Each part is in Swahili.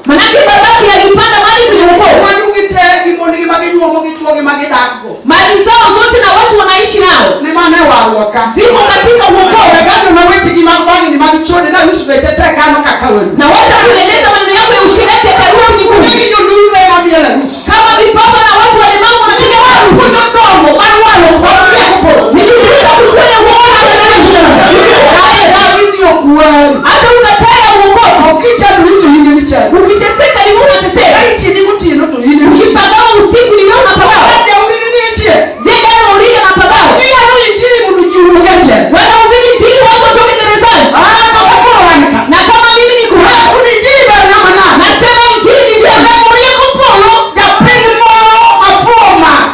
Manake babake alipanda mali kwenye ukoo. Mali zao zote na watu wanaishi nao ziko katika ukoo. Na wata kueleza maneno yako ya ushirati ataruwa mbinguni. Kama vipapa na watu walemavu wanapiga harusi. Niliuliza kukwele uokoa. Hata unataya uokoa. Ukiteseka ni mungu ateseka. Ukipagawa usiku ni mungu napagawa. Jega ya maurija napagawa. Wanaubili tili watu watoke gerezani. Na kama mimi ni kuhara nasema injili ni vyema.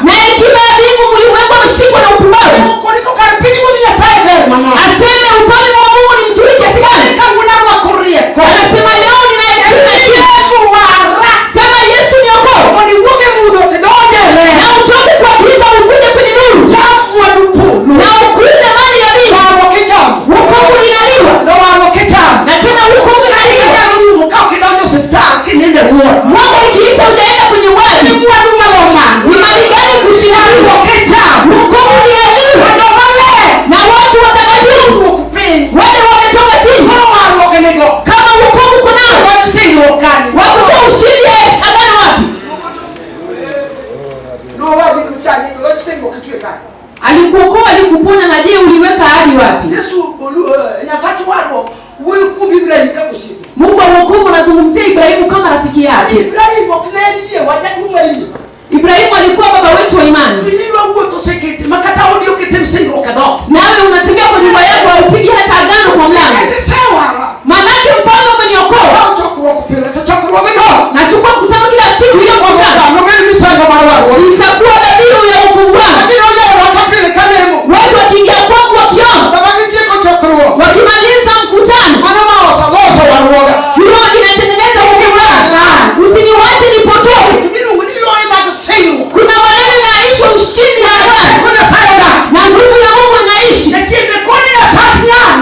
Na hekima ya Mungu mlimwengu ameshikwa na upumbavu. Aseme ufalme wa Mungu ni mzuri kiasi gani. Anasema leo nina hekima. Sema Yesu niokoe. Na utoke kwa giza ukuje kwenye nuru. Na ukule mali ya Mungu. Hukumu inaliwa. Na tena hukumu inaliwa. Mwaka ikiisha ujaenda kwenye wadi. Ni mali gani kushindana? Hukumu inaliwa. Na watu watakatifu wale wametoka chini. Kama hukumu kunao wakutoa ushindi agano wapi? Alikuokoa, alikuponya, na je uliweka ahadi wapi? Mungu wa wokovu anazungumzia Ibrahimu kama rafiki yake. Ibrahimu alikuwa baba wetu wa imani. Nawe unatembea kwa nyumba yako haupigi hata agano kwa mlango. Manake mfalme umeniokoa. Nachukua mkutano kila siku hiyo kwa mlango. Itakuwa dhabihu ya upungufu. Watu wakiingia kwangu wakiona. Wakimaliza mkutano. Hiyo inatengeneza upungufu. Usiniwache nipotoke. Kuna maneno inaishwa ushindi ya Bwana. Na nguvu ya Mungu inaishi.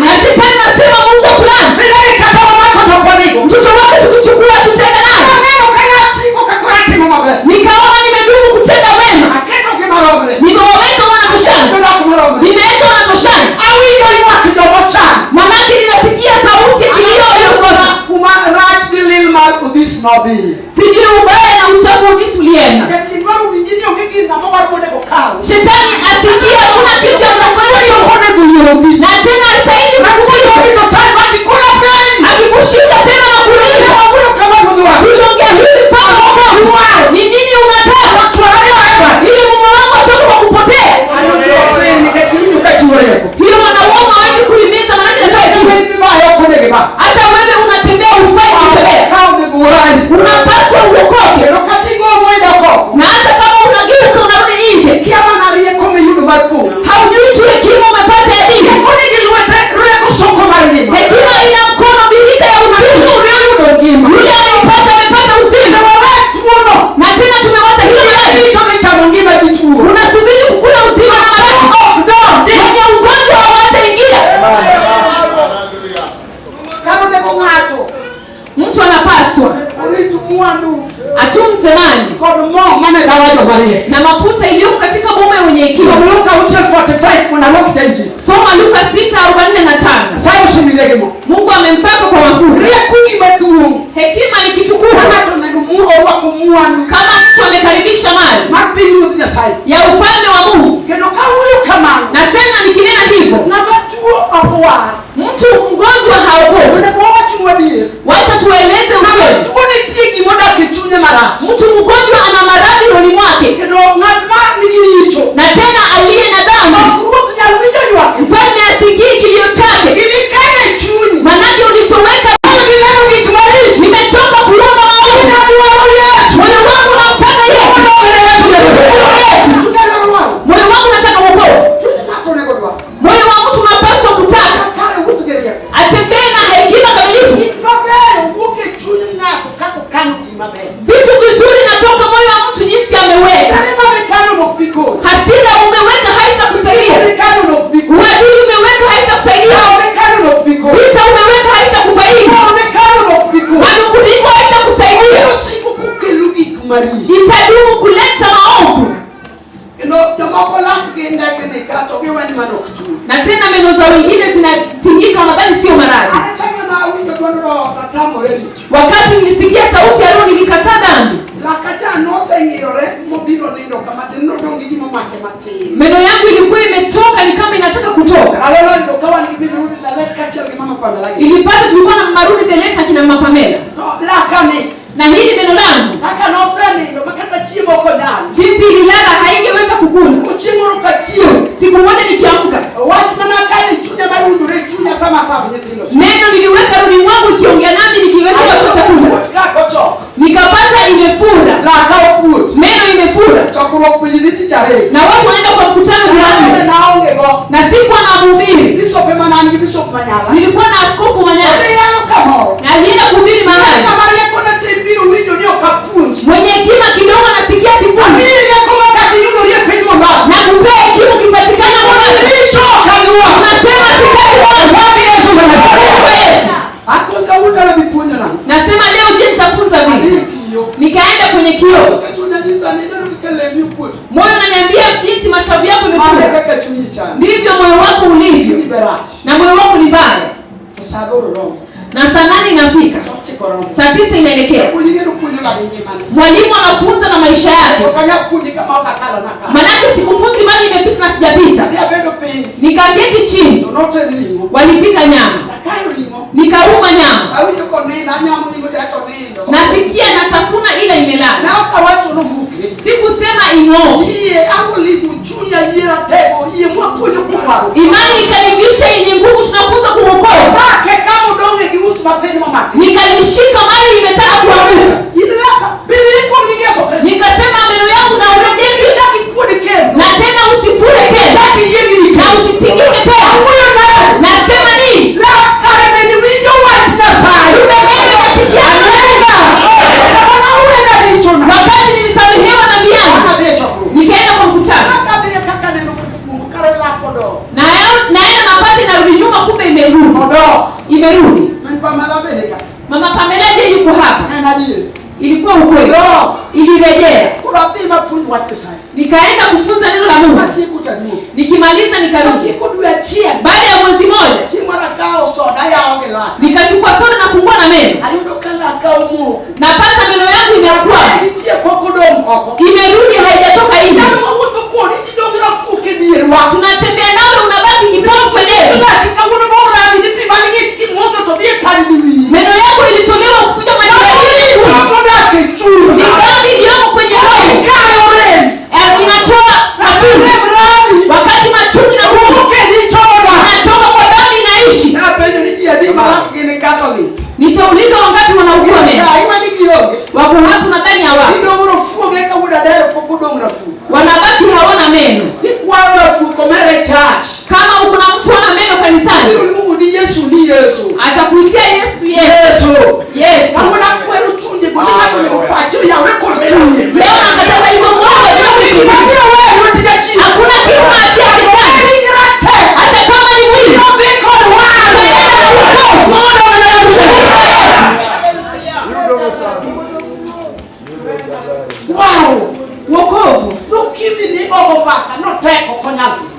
Na shetani nasema Mungu fulani. Mtoto wake tukichukua tutenda naye. Nikaona nimedumu kutenda wema. Nimewaweka wanatoshana. Nimeweka wanatoshana. Manake ninasikia sauti kilio yokosa. Sijui ubaya na uchafu ugisi ulienda. Shetani asikia kuna kitu ya mnakwenda. Na tena asaidi makuyo. Akikushinda tena makuliza. Tulongea hivi pao wako. Ni nini unataka? Ili mume wako atoke kwa kupotea. Hiyo wanauoma hawezi kuhimiza manake natoa hekima. Hata wewe unatembea ufai kutembea. Unapaswa uokoke. Na hata kama unageuka unarudi nje. Haujui tu hekima umepata ya dini. Hekima ina mkono birika ya uzima. Yule amepata uzima. Na tena tumewata hilo malali. Unasubiri kukula uzima na malali. Wenye ugonjwa hawataingia. Mtu anapaswa atunze mali na mafuta iliyo katika boma ya wenye hekima. Soma Luka 6:45. Mungu amempaka kwa mafuta. Hekima ni kitu kubwa. Kama mtu amekaribisha mali ya ufalme wa Mungu. Na tena nikinena hivyo, mtu mgonjwa haokoki. Wacha tueleze ukweli. Mtu mgonjwa ana maradhi rohoni mwake. Na tena aliye na dhambi. Mfalme asikii kilio chake. Manake ulichoweka nimechoka kuona maovu. Moyo wangu unamtaka Yesu. Moyo wangu unataka wokovu. Moyo wangu tunapaswa kutaka atembee na hekima kamilifu. Vitu vizuri natoka moyo wa mtu jinsi ameweka. Hasira umeweka haitakusaidia. Uadui umeweka haitakusaidia. Vita umeweka haitakusaidia. Manunguniko haitakusaidia. nyoyo za wengine zinatingika, wanadhani sio maradhi. Anasema na wingi ndio katamo reli. Wakati nilisikia sauti ya Roho nilikataa dhambi. Lakacha no sengirore mobilo nindo kama tendo dongi jimo make mate. Meno yangu ilikuwa imetoka ni kama inataka kutoka. Alolo ndo kawa nikibirudi na left kacha kwa mama Pamela. Ilipata tulikuwa na marudi deleta kina mama Pamela. No, lakani na hili meno langu haka no seni ndo makata chimo kwa ndani. Jinsi ililala haingeweza kukula. Uchimuruka chio. Siku moja nikiamka, watu manakani chunya marundu re chunya sama sama yetilo. Neno niliweka rudi mwangu ikiongea nami nikiweka kwa chakula. Nikapata imefura. La kauput. Meno imefura. Chakula kujiditi jahe. Na watu wanaenda kwa mkutano fulani. Naonge go. Na sikuwa na mhubiri. Bishop Manangi, Bishop Manyala. Nilikuwa na askofu Manyala. Ndio kama. Na alienda kuhubiri mahali. Kama yako na tibiru winyo ndio kapunji. Mwenye hekima kidogo anasikia sifuri. Mimi yako wakati yuko ndiye pengo mbaya. Na kupea hekima kipatikana kwa ndicho kadua. Unasema tukao wapi Yesu Yesu. Akonga unda na vipunja na. Nasema leo je nitafunza vipi? Nikaenda kwenye kioo. Moyo unaniambia jinsi mashavu yako imefura. Ndivyo moyo wako ulivyo. Na moyo wako ni mbaya. Na saa 8 inafika. Saa 9 inaelekea. Mwalimu anafunza na maisha yake. Manake sikufunzi bali imepita na sijapita. Nikaketi chini. Walipika nyama. Nikauma nyama. Nasikia natafuna ila imelala. Sikusema ing'o. Imani ikanivisha yenye nguvu tunafunza kuokoa. Nikalishika mali imetaka kuanguka. Nikasema meno yangu na urejezi. Na tena usifure tena. Na usitingike tena. Nasema nini? Wakati nilisamehewa na biangu, nikaenda kwa mkutano. Naenda napati narudi nyuma, kumbe imerudi. Mama Pamela je yuko hapa? Ilikuwa ukweli. Ilirejea. Nikaenda kufunza neno la Mungu. Nikimaliza nikarudi. Baada ya mwezi mmoja, nikachukua soda na fungua na meno. Napata meno yangu imekuwa. Imerudi haijatoka hivi. Tunatembea nawe unabaki kipofu leo. Meno yako ilitolewa kuja Mikadi iliyoko kwenye inatoa machungi. Wakati machungi na inatoka kwa damu inaishi. Nitauliza wangapi wanaugua meno? Wako hapo nadhani hawa. Wanabaki hawana meno. Kama uko na mtu ana meno kanisani, atakuitia Yesu. Yes. Leo nakataza hizo mwanga. Hakuna kitu naachia kitani. Hata kama ni mwili. Wow. Wokovu.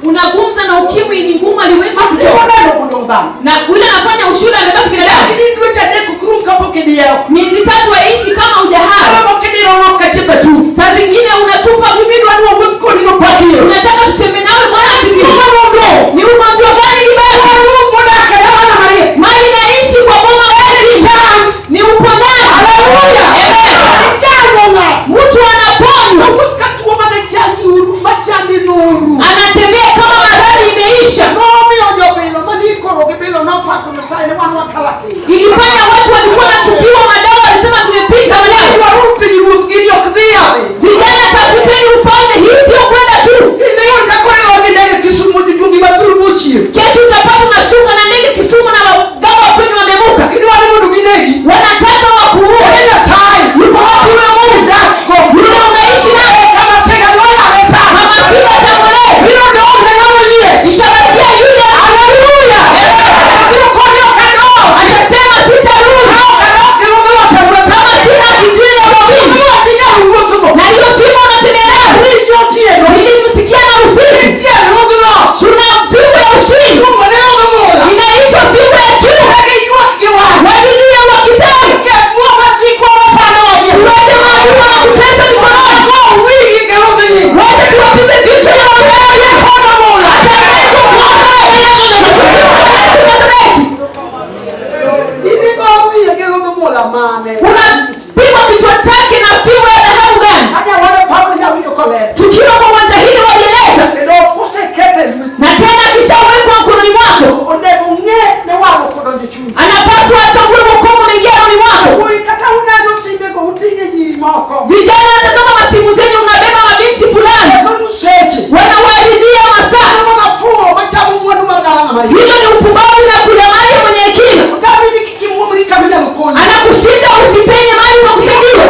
Unagumza na ukimwi ni ngumu aliweza kutoka. Na ule anafanya ushuhuda amebaki binadamu. Miezi 3 waishi kama hujahara. Saa zingine unatupa unataka tutembe nawe Bwana asifiwe. Ni ugonjwa gani ni baya? Mali naishi kwa boma gani? Ni uponyaji. Haleluya. Amen. Mtu anaponywa. Anatembea kama maradhi imeisha. Ilifanya watu walikuwa natupiwa madawa, walisema tumepita moko. Vijana hata kama masimu zenu mnabeba mabinti fulani, wanawaharibia masaa. Hilo ni upumbavu na kudanganya mwenye hekima. Anakushinda usipenye mali kwa kusaidia.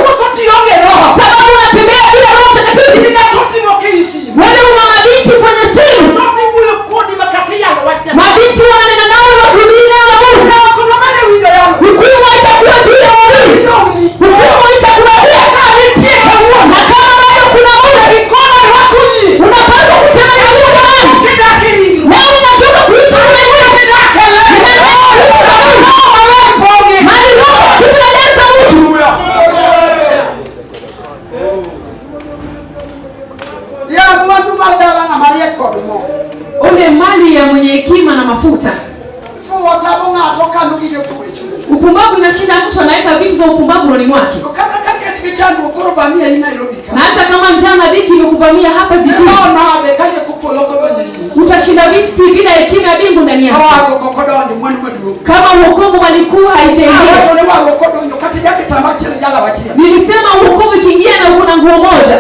Sababu unatembea bila Roho Mtakatifu. Wewe una mabinti kwenye simu. Mabinti wananena nawe wakuhubiri neno la Mungu. Hukumu itakuwa juu ya wawili. Hukumu itakuwa juu ya na kama bado kuna muda unapaswa kusema ya Mungu jamani. Wewe unatoka kuishi kule nje. Mali Roho akipendeza mtu. Ule mali ya mwenye hekima na mafuta. Upumbavu inashinda mtu, anaweka vitu za upumbavu ndani mwake. Na hata kama njaa na dhiki imekuvamia hapa jijini, utashinda vipi bila hekima ya mbingu ndani yako? Kama wokovu walikuwa haitaingia. Nilisema wokovu ikiingia na kuna nguo moja.